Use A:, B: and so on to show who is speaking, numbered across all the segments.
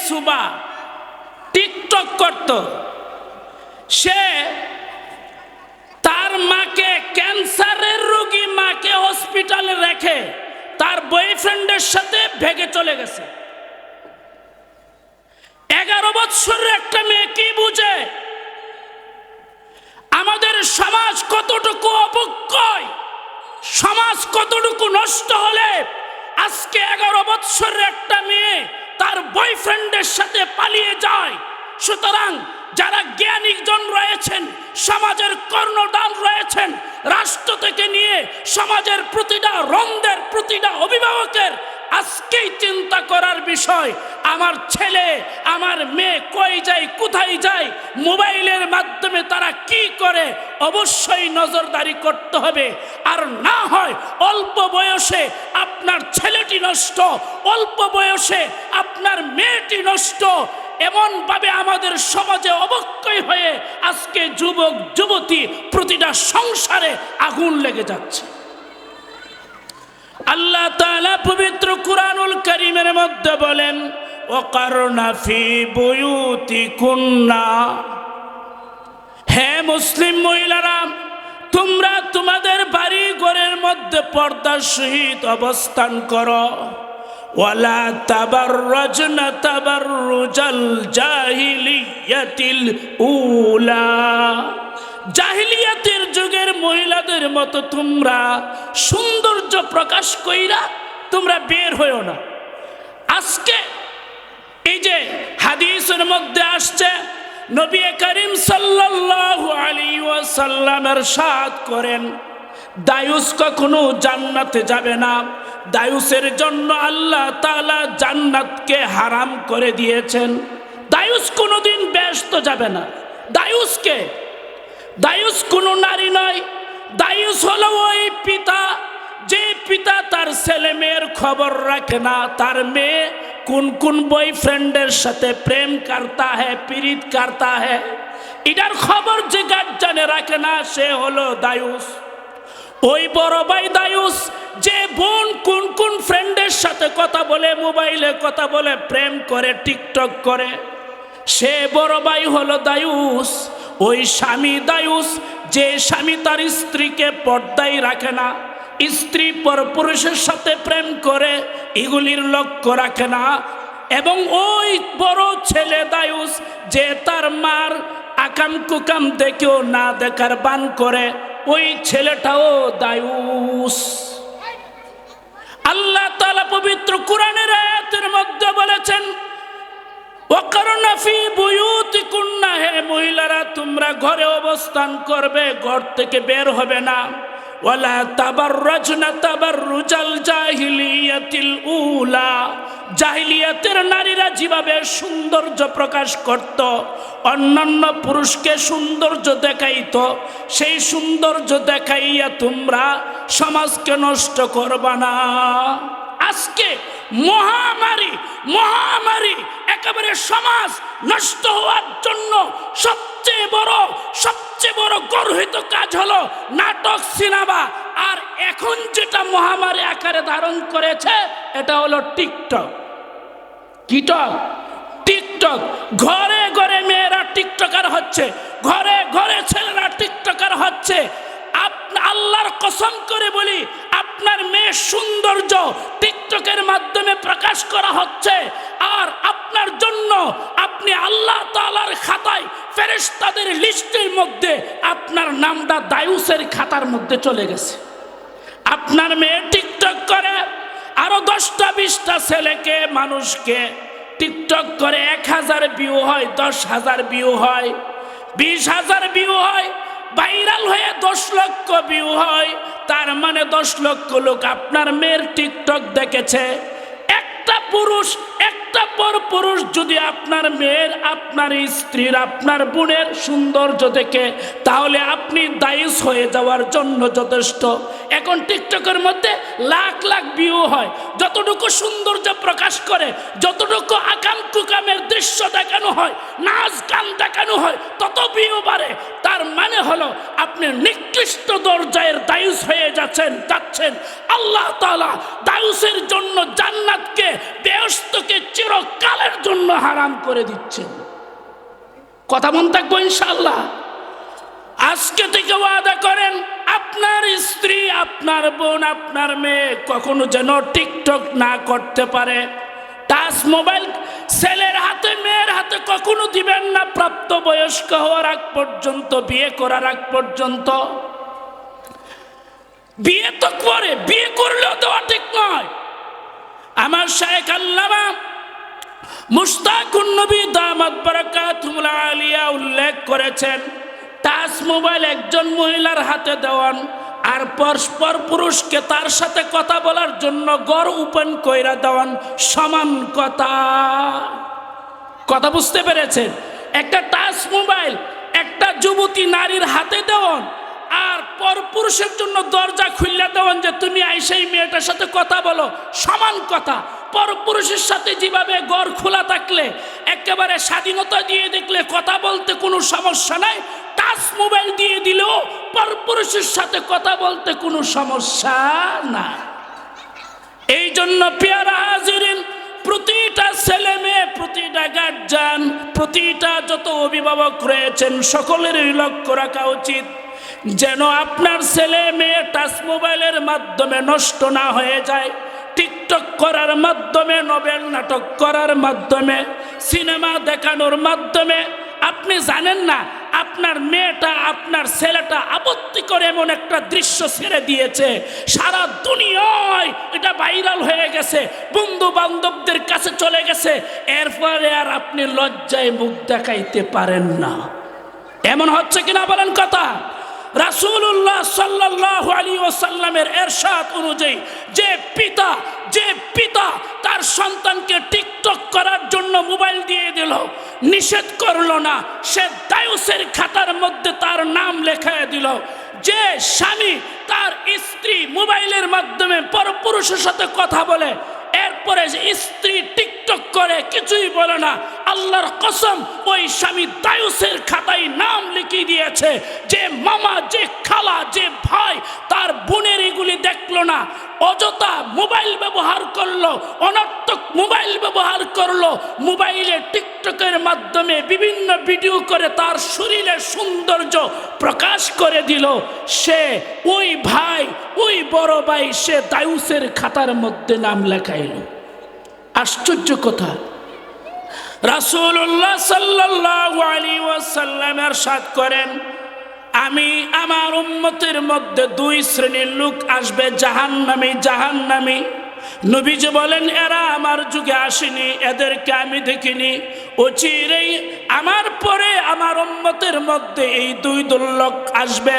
A: সুবা TikTok করত, সে তার মাকে, ক্যান্সারের রোগী মাকে হসপিটালে রেখে তার বয়ফ্রেন্ডের সাথে ভেগে চলে গেছে। 11 বৎসরের একটা মেয়ে কি বুঝে? আমাদের সমাজ কতটুকু অবক্ষয়, সমাজ কতটুকু নষ্ট হলে আজকে 11 বৎসরের একটা মেয়ে তার বয়ফ্রেন্ডের সাথে পালিয়ে যায়। সুতরাং যারা জ্ঞানীজন রয়েছেন, সমাজের কর্ণধার রয়েছেন, রাষ্ট্র থেকে নিয়ে সমাজের প্রতিটা রন্ধের প্রতিটা অভিভাবকের আজকেই চিন্তা করার বিষয়, আমার ছেলে আমার মেয়ে কই যায়, কোথায় যায়, মোবাইলের মাধ্যমে তারা কি করে, অবশ্যই নজরদারি করতে হবে। আর না হয় অল্প বয়সে আপনার ছেলেটি নষ্ট, অল্প বয়সে আপনার মেয়েটি নষ্ট, এমনভাবে আমাদের সমাজে অবক্ষয় হয়ে আজকে যুবক যুবতী প্রতিটা সংসারে আগুন লেগে যাচ্ছে। আল্লাহ তাআলা পবিত্র কুরআনুল কারীমের মধ্যে বলেন, ওয়াকারনা ফি বুয়ুতিকুন্না, হে মুসলিম মহিলারা, তোমরা তোমাদের বাড়ি ঘরের মধ্যে পর্দার সহিত অবস্থান করো। ওয়ালা তাবাররাজনা তাবাররুজাল জাহিলিয়াতিল উলা, জাহিলিয়াতের যুগের মহিলাদের মতো তোমরা সৌন্দর্য প্রকাশ কইরা তোমরা বের হইও না। আজকে এই যে হাদিসের মধ্যে আসছে, নবী করিম সাল্লাল্লাহু আলাইহি ওয়াসাল্লাম ইরশাদ করেন, দায়ুস কখনো জান্নাতে যাবে না। দায়ুসের জন্য আল্লাহ তাআলা জান্নাতকে হারাম করে দিয়েছেন। দায়ুস কোনোদিন ব্যস্ত যাবে না। দায়ুসকে, দায়ুস কোনো নারী নয়, দায়ুস হলো ওই পিতা যে পিতা তার ছেলে মেয়ের খবর রাখে না, তার মেয়ে কোন কোন বয়ফ্রেন্ডের সাথে প্রেম করতা হ্যায়, পীড়িত করতা হ্যায়, এটার খবর যে গার্জিয়ানে রাখে না, সে হলো দায়ুস। ওই বড় ভাই দায়ুস, যে বোন কোন কোন ফ্রেন্ডের সাথে কথা বলে, মোবাইলে কথা বলে, প্রেম করে, টিকটক করে, সে বড় ভাই হলো দায়ুস। ওই স্বামী দায়ুস, যে স্বামী তার স্ত্রীকে পর্দায় রাখে না, স্ত্রী পরপুরুষের সাথে প্রেম করে, এগুলির লক্ষ্য রাখে না। এবং ওই বড় ছেলে দায়ুস, যে তার মার আকাম কুকাম দেখেও না দেখার বান করে, ওই ছেলেটাও দায়ুস। আল্লাহ তাআলা পবিত্র কুরআনের আয়াতের মধ্যে বলেছেন, ওয়াকারনা ফি বুয়ুতিকুন্না, হে মহিলারা তোমরা ঘরে অবস্থান করবে, ঘর থেকে বের হবে না। ওয়ালা তাবাররাজনা তাবাররুজাল জাহিলিয়াতিল উলা, জাহিলিয়াতের নারীরা যেভাবে সৌন্দর্য প্রকাশ করত, অন্যান্য পুরুষকে সৌন্দর্য দেখাইতো, সেই সৌন্দর্য দেখাইয়া তোমরা সমাজকে নষ্ট করবা না। আজকে মহামারী, মহামারী একেবারে সমাজ নষ্ট হওয়ার জন্য সবচেয়ে বড় গর্হিত কাজ হলো নাটক, সিনেমা। আর এখন যেটা মহামারী আকারে ধারণ করেছে, এটা হলো টিকটক। টিকটক, ঘরে ঘরে মেয়েরা টিকটকার হচ্ছে, ঘরে ঘরে ছেলেরা টিকটকার হচ্ছে। আল্লাহর কসম করে বলি, আপনার মেয়ের সৌন্দর্য টিকটকের মাধ্যমে প্রকাশ করা হচ্ছে, আর আপনার জন্য আপনি আল্লাহ তাআলার খাতায়, ফেরেশতাদের লিস্টের মধ্যে আপনার নামটা দায়ুসের খাতার মধ্যে চলে গেছে। আপনার মেয়ে টিকটক করে, আরো 10টা-20টা ছেলেকে, মানুষকে টিকটক করে 1000 ভিউ হয়, 10,000 ভিউ হয়, 20,000 ভিউ হয়, ভাইরাল হয়ে 10 লক্ষ ভিউ হয়। তার মানে 10 লক্ষ লোক আপনার মেয়ের টিকটক দেখেছে। একটা পুরুষ, একটা পর পুরুষ যদি আপনার মেয়ের, আপনার স্ত্রীর, আপনার বোনের সৌন্দর্য দেখে, তাহলে আপনি দায়ুস হয়ে যাওয়ার জন্য যথেষ্ট। এখন টিকটকের মধ্যে লাখ লাখ ভিউ হয়, যতটুকু সৌন্দর্য প্রকাশ করে, যতটুকু আকাম কুকামের দৃশ্য দেখানো হয়, নাচ গান দেখানো হয়, তত ভিউ বাড়ে। তার মানে হলো আপনি নিকৃষ্ট দরজায়ের দায়ুস হয়ে যাচ্ছেন। আল্লাহ তাআলা দায়ুসের জন্য জান্নাতকে, বেহেশতকে চিরকালের জন্য হারাম করে দিচ্ছেন। কথা মন থাকবো ইনশাআল্লাহ। আজকে থেকে ওয়াদা করেন আপনার স্ত্রী, আপনার বোন, আপনার মেয়ে কখনো যেন টিকটক না করতে পারে। টাচ মোবাইল ছেলের হাতে মেয়ের হাতে কখনো দিবেন না প্রাপ্ত বয়স্ক হওয়ার আগ পর্যন্ত, বিয়ে করার আগ পর্যন্ত। বিয়ে তো করে, বিয়ে করলেও দেওয়া ঠিক নয়। আমার শায়েখ আল্লামা মুশতাকুন নবী দামাত বারাকাতুহুল আলিয়া উল্লেখ করেছেন, টাচ মোবাইল একজন মহিলার হাতে দেওয়ান আর পরস্পর পুরুষকে তার সাথে কথা বলার জন্য ঘর ওপেন কইরা দেওয়ান সমান কথা। কথা বুঝতে পেরেছেন? একটা টাচ মোবাইল একটা যুবতী নারীর হাতে দেওয়ান আর পরপুরুষের জন্য দরজা খুললে দেওয়ান যে তুমি আইসাই মেয়েটার সাথে কথা বলো, সমান কথা। পরপুরুষের সাথে যেভাবে ঘর খোলা থাকলে একেবারে স্বাধীনতা দিয়ে দেখলে কথা বলতে কোনো সমস্যা নাই, টাচ মোবাইল দিয়ে দিলেও পরপুরুষের সাথে কথা বলতে কোনো সমস্যা না। এই জন্য পেয়ারা হাজিরিন, প্রতিটা ছেলে মেয়ে, প্রতিটা গার্জিয়ান, প্রতিটা যত অভিভাবক রয়েছেন সকলেরই লক্ষ্য রাখা উচিত যেন আপনার ছেলে মেয়ে টাচ মোবাইলের মাধ্যমে নষ্ট না হয়ে যায়। টিকটক করার মাধ্যমে, নভেল নাটক করার মাধ্যমে, সিনেমা দেখানোর মাধ্যমে আপনি জানেন না আপনার মেয়েটা, আপনার ছেলেটা আপত্তি করে এমন একটা দৃশ্য ছেড়ে দিয়েছে, সারা দুনিয়ায় এটা ভাইরাল হয়ে গেছে, বন্ধু বান্ধবদের কাছে চলে গেছে, এরপরে আর আপনি লজ্জায় মুখ দেখাইতে পারেন না। এমন হচ্ছে কিনা বলেন কথা? রাসূলুল্লাহ সাল্লাল্লাহু আলাইহি ওয়াসাল্লামের ইরশাদ অনুযায়ী যে পিতা তার সন্তানকে টিকটক করার জন্য মোবাইল দিয়ে দিল, নিষেধ করলো না, সে দায়ুসের খাতার মধ্যে তার নাম লেখায় দিল। যে স্বামী তার স্ত্রী মোবাইলের মাধ্যমে পরপুরুষের সাথে কথা বলে, এরপরে যে স্ত্রী টিকটক করে কিছুই বলে না, আল্লাহর কসম ওই স্বামী দায়ুসের খাতায় নাম লিখিয়ে দিয়েছে। যে মামা, যে খালা, যে ভাই তার বোনের এগুলি দেখলো না, অযথা মোবাইল ব্যবহার করলো, অনর্থক মোবাইল ব্যবহার করলো, মোবাইলে টিকটকের মাধ্যমে বিভিন্ন ভিডিও করে তার শরীরের সৌন্দর্য প্রকাশ করে দিল, সে ওই ভাই, ওই বড় ভাই, সে দায়ুসের খাতার মধ্যে নাম লেখাইল। আশ্চর্য কথা। রাসূলুল্লাহ সাল্লাল্লাহু আলাইহি ওয়াসাল্লাম ইরশাদ করেন, আমি আমার উম্মতের মধ্যে দুই শ্রেণীর লোক আসবে জাহান্নামী। নবীজি বলেন এরা আমার যুগে আসেনি, এদেরকে আমি দেখিনি, অচিরেই আমার পরে আমার উম্মতের মধ্যে এই দুই দল লোক আসবে,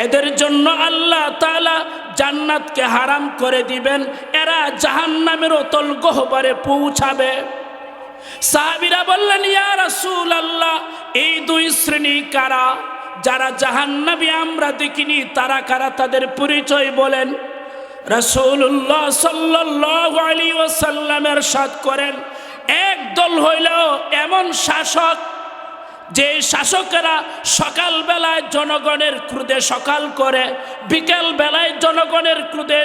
A: এদের জন্য আল্লাহ তাআলা জান্নাতকে হারাম করে দিবেন, এরা জাহান্নামের অতল গহ্বরে পৌঁছাবে। সাহাবীরা বললেন ইয়া রাসূলুল্লাহ, এই দুই শ্রেণী কারা? যারা জাহান্নামী আমরা দেখিনি তারা কারা, তাদের পরিচয় বলেন। রাসূলুল্লাহ সাল্লাল্লাহু আলাইহি ওয়াসাল্লাম ইরশাদ করেন, এক দল হইল এমন শাসক যে শাসকেরা সকাল বেলায় জনগণের ক্রোধে সকাল করে, বিকেল বেলায় জনগণের ক্রোধে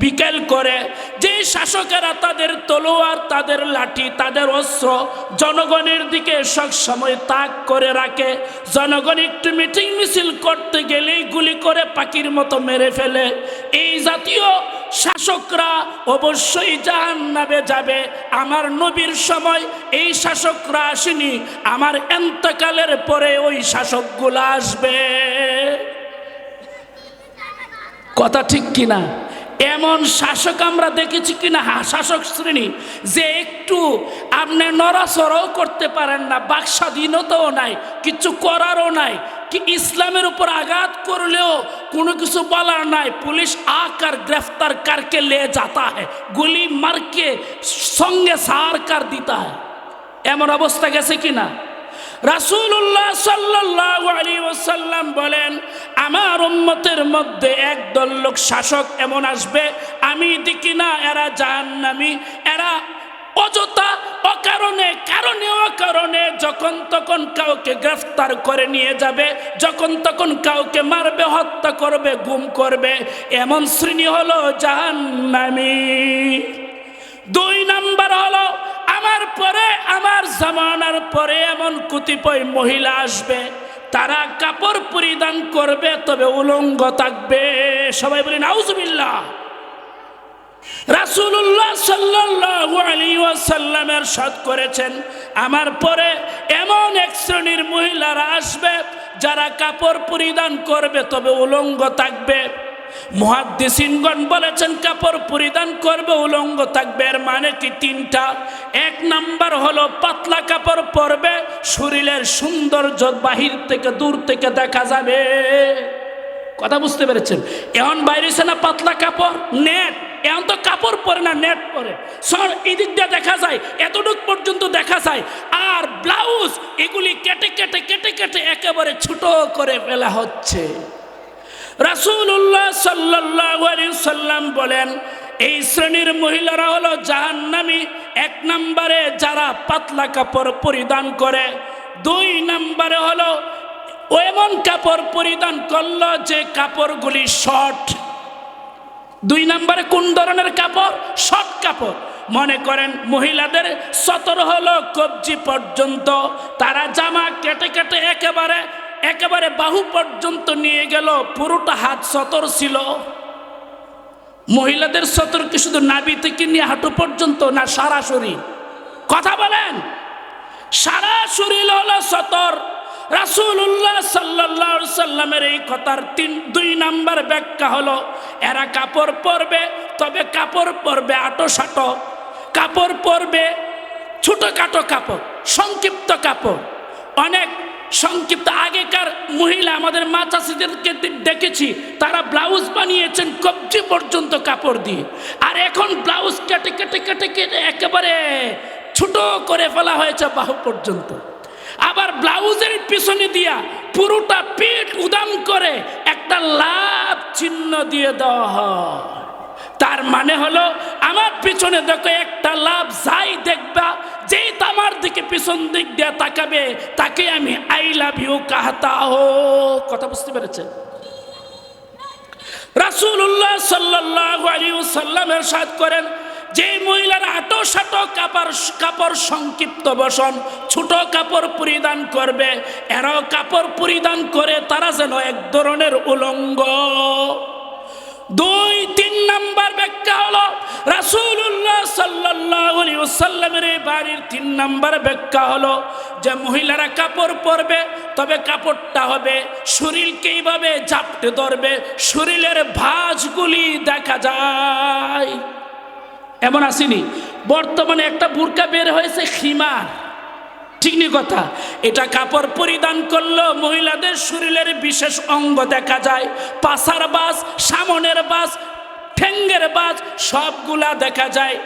A: বিকেল করে, যে শাসকেরা তাদের তলোয়ার, তাদের লাঠি, তাদের অস্ত্র জনগণের দিকে সব সময় তাক করে রাখে, জনগণ একটু মিটিং মিছিল করতে গেলেই গুলি করে পাখির মতো মেরে ফেলে, এই জাতীয় শাসকরা অবশ্যই জাহান্নামে যাবে। আমার নবীর সময় এই শাসকরা আসেনি, আমার ইন্তেকালের পরে ওই শাসকগুলো আসবে। কথা ঠিক কিনা? এমন শাসক আমরা দেখেছি কিনা, শাসক শ্রেণী যে একটু আপনি নড়াচড়াও করতে পারেন না, বাক স্বাধীনতাও নাই, কিছু করারও নাই, कि इस्लामेर ऊपर आघात कर लो कोनो किछु बलार नाई, पुलिस आकर गिरफ्तार करके ले जाता है, गुली मार के संगे सार कर देता है। एमन अवस्था गेছে কিনা? রাসূলুল্লাহ সাল্লাল্লাহু আলাইহি ওয়াসাল্লাম বলেন, আমার উম্মতের মধ্যে একদল লোক শাসক এমন আসবে, আমি দেখি না এরা জাহান্নামী, এরা অযথা অকারণে যখন তখন কাউকে গ্রেফতার করে নিয়ে যাবে, যখন তখন কাউকে মারবে, হত্যা করবে, গুম করবে, এমন শ্রেণী হলো জাহান্নামী। দুই নাম্বার হলো আমার পরে এমন কতিপয় মহিলা আসবে, তারা কাপড় পরিধান করবে তবে উলঙ্গ থাকবে। সবাই বলি নাউজুবিল্লাহ। রাসূলুল্লাহ সাল্লাল্লাহু আলাইহি ওয়াসাল্লাম ইরশাদ করেছেন, আমার পরে এমন এক শ্রেণীর মহিলারা আসবে যারা কাপড় পরিধান করবে তবে উলঙ্গ থাকবে। মুহাদ্দিসিনগণ বলেছেন কাপড় পরিধান করবে উলঙ্গ থাকবে, এর মানে কি তিনটা। এক নাম্বার হলো পাতলা কাপড় পরবে, শরীরের সৌন্দর্য বাহির থেকে দূর থেকে দেখা যাবে। কথা বুঝতে পেরেছেন? এখন বাইরেছে না পাতলা কাপড়, নেট, এখন তো কাপড় পরে না, নেট পরে, এদিক দিয়ে দেখা যায়, এতটুক পর্যন্ত দেখা যায়। আর ব্লাউজ এগুলি কেটে কেটে কেটে কেটে একেবারে ছোট করে ফেলা হচ্ছে। রাসূলুল্লাহ সাল্লাল্লাহু আলাইহি ওয়াসাল্লাম বলেন, এই শ্রেণীর মহিলারা হলো জাহান্নামী। এক নম্বরে যারা পাতলা কাপড় পরিধান করে, দুই নম্বরে হলো এমন কাপড় পরিধান করলো যে কাপড়গুলি শর্ট। দুই নম্বরে কোন ধরনের কাপড়? শর্ট কাপড়। মনে করেন মহিলাদের সতর হলো কবজি পর্যন্ত, তারা জামা কেটে কেটে একেবারে একেবারে বাহু পর্যন্ত নিয়ে গেল, পুরোটা হাত সতর ছিল। মহিলাদের সতর কি শুধু নাভি থেকে নিয়ে হাঁটু পর্যন্ত না সারা শরীর? কথা বলেন। সারা শরীর হলো সতর। রাসূলুল্লাহ সাল্লাল্লাহু আলাইহি সাল্লামের এই কথার দুই নাম্বার ব্যাখ্যা হলো, এরা কাপড় পরবে তবে কাপড় পরবে আটো-সাটো, কাপড় পরবে ছোটখাটো কাপড়, সংক্ষিপ্ত কাপড়, অনেক সংক্ষিপ্ত। আগেকার মহিলা আমাদের মা চাষিদেরকে দেখেছি, তারা ব্লাউজ বানিয়েছেন কবজি পর্যন্ত কাপড় দিয়ে, আর এখন ব্লাউজ কেটে কেটে কেটে কেটে একেবারে ছোট করে ফেলা হয়েছে বাহু পর্যন্ত। আবার ব্লাউজের পিছনে দিয়া পুরোটা পেট উদাম করে একটা লাভ চিহ্ন দিয়ে দেওয়া হয়। তার মানে হলো আমার পিছনে দেখো একটা লাভ, যাই দেখবা, যেই আমার দিকে পিছন দিক দিয়ে তাকাবে তাকে আমি আই লাভ ইউ কাহতা হো। কথা বুঝতে পেরেছেন? রাসূলুল্লাহ সাল্লাল্লাহু আলাইহি ওয়াসাল্লাম ইরশাদ করেন, যে মহিলারা আটো-সাটো কাপড় সংক্ষিপ্ত বসন ছোট কাপড় পরিধান করবে, এরাও কাপড় পরিধান করে তারা যেন এক ধরনের উলঙ্গ। দুই তিন নাম্বার ব্যাখ্যা হলো রাসূলুল্লাহ সাল্লাল্লাহু আলাইহি ওয়াসাল্লামের এই বাড়ির তিন নাম্বার ব্যাখ্যা হলো যে মহিলারা কাপড় পরবে তবে কাপড়টা হবে শরীরকে এইভাবে জাপটে ধরবে, শরীরের ভাঁজগুলি দেখা যায়। এমন আসেনি বর্তমানে একটা বুরকা বের হয়েছে, খিমার, ঠিক নি কথা? এটা কাপড় পরিধান করলো মহিলাদের শরীরের বিশেষ অঙ্গ দেখা যায়, পাছার বাস, সামনের বাস, ঠ্যাঙ্গের বাস সবগুলা দেখা যায়।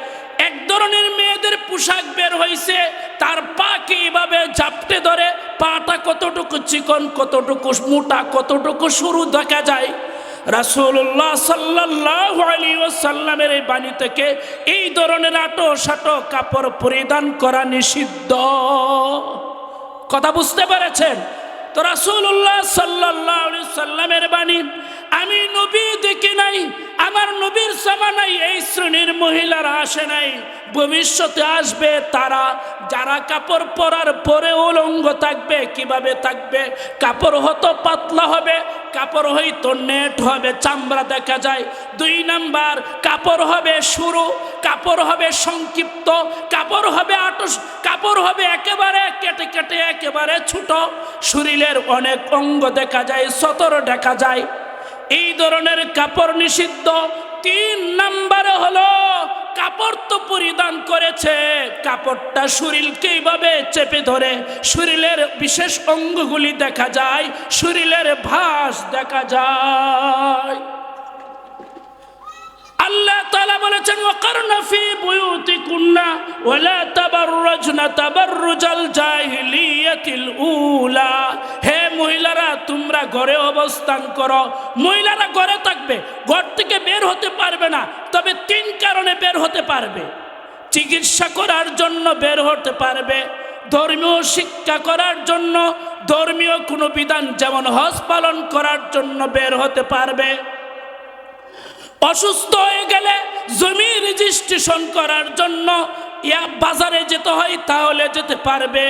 A: এক ধরনের মেয়েদের পোশাক বের হয়েছে, তার পাকে এইভাবে জাপটে ধরে, পাটা কতটুকু চিকন, কতটুকু মোটা, কতটুকু সরু দেখা যায়। রাসূলুল্লাহ সাল্লাল্লাহু আলাইহি ওয়াসাল্লামের এই বাণী থেকে এই ধরনের আটো-সাটো কাপড় পরিধান করা নিষিদ্ধ। কথা বুঝতে পেরেছেন? তো রাসূলুল্লাহ সাল্লাল্লাহু আলাইহি ওয়াসাল্লামের বাণী আমি নবী দেখি নাই, আমার নবীর জামানায় এই শ্রেণীর মহিলারা আসে নাই, ভবিষ্যতে আসবে তারা, যারা কাপড় পরার পরে উলঙ্গ থাকবে। কিভাবে থাকবে? কাপড় হয়তো পাতলা হবে, কাপড় হয়তো নেট হবে, চামড়া দেখা যায়। দুই নাম্বার কাপড় হবে সরু, কাপড় হবে সংক্ষিপ্ত, কাপড় হবে কাপড় হবে একেবারে কেটে কেটে একেবারে ছোট, শরীরের অনেক অঙ্গ দেখা যায়, সতর দেখা যায়। এই ধরনের কাপড় নিষিদ্ধ। তিন নাম্বারে হলো কাপড় তো পরিধান করেছে, কাপড়টা শরীরকে এইভাবে চেপে ধরে, শরীরের বিশেষ অঙ্গগুলি দেখা যায়, শরীরের ভাঁজ দেখা যায়। আল্লাহ তাআলা বলেছেন ওয়াকারনা ফি বুয়ুতিকুন্না ওয়ালা তাবাররাজনা তাবাররুজাল জাহিলিয়াতিল উলা। হে মহিলারা, তোমরা ঘরে অবস্থান করো। মহিলারা ঘরে থাকবে, ঘর থেকে বের হতে পারবে না, তবে তিন কারণে বের হতে পারবে। চিকিৎসা করার জন্য বের হতে পারবে, ধর্মীয় শিক্ষা করার জন্য, ধর্মীয় কোনো বিধান যেমন হজ পালন করার জন্য বের হতে পারবে, অসুস্থ হয়ে গেলে জমি রেজিস্ট্রেশন করার জন্য বাজারে যেতে হয় তাহলে যেতে পারবে।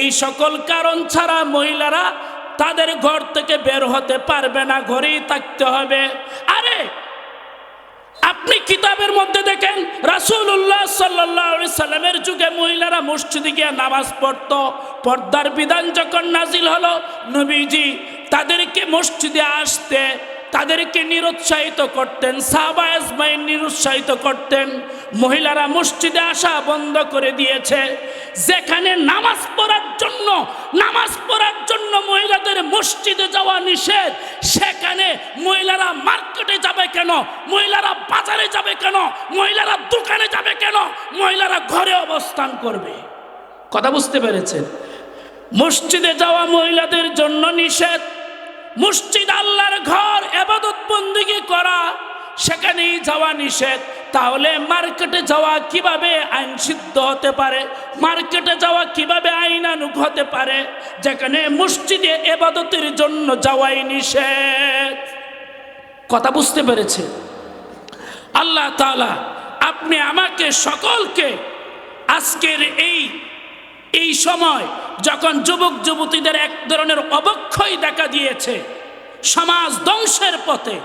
A: এই সকল কারণ ছাড়া মহিলারা তাদের ঘর থেকে বের হতে পারবে না, ঘরেই থাকতে হবে। আরে আপনি কিতাবের মধ্যে দেখেন রাসূলুল্লাহ সাল্লাল্লাহু আলাইহি সাল্লামের যুগে মহিলারা মসজিদে গিয়ে নামাজ পড়তো। পর্দার বিধান যখন নাজিল হলো, নবীজি তাদেরকে মসজিদে আসতে তাদেরকে নিরুৎসাহিত করতেন, সাহাবা আজমাইন নিরুৎসাহিত করতেন। মহিলারা মসজিদে আসা বন্ধ করে দিয়েছে। যেখানে নামাজ পড়ার জন্য মহিলাদের মসজিদে যাওয়া নিষেধ, সেখানে মহিলারা মার্কেটে যাবে কেন? মহিলারা বাজারে যাবে কেন? মহিলারা দোকানে যাবে কেন? মহিলারা ঘরে অবস্থান করবে। কথা বুঝতে পেরেছেন? মসজিদে যাওয়া মহিলাদের জন্য নিষেধ। মসজিদ আল্লাহর ঘর, ইবাদত বন্দেগী করা, সেখানেই যাওয়া নিষেধ। তাহলে মার্কেটে যাওয়া কিভাবে আইন সিদ্ধ হতে পারে? মার্কেটে যাওয়া কিভাবে আইনানুগ হতে পারে, যেখানে মসজিদে ইবাদতের জন্য যাওয়াই নিষেধ? কথা বুঝতে পেরেছে? আল্লাহ তাআলা আপনি আমাকে সকলকে আজকের এই সময় যখন যুবক যুবতীদের এক ধরনের অবক্ষয় দেখা দিয়েছে, সমাজ ধ্বংসের পথে,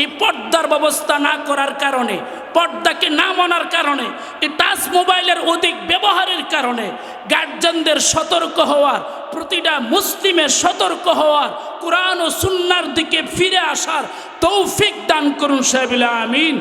A: এই পর্দার ব্যবস্থা না করার কারণে, পর্দাকে না মানার কারণে, এই টাচ মোবাইলের অধিক ব্যবহারের কারণে গার্জিয়ানদের সতর্ক হওয়ার, প্রতিটা মুসলিমের সতর্ক হওয়ার, কোরআন ও সুন্নাহর দিকে ফিরে আসার তৌফিক দান করুন। সাহেব আমিন।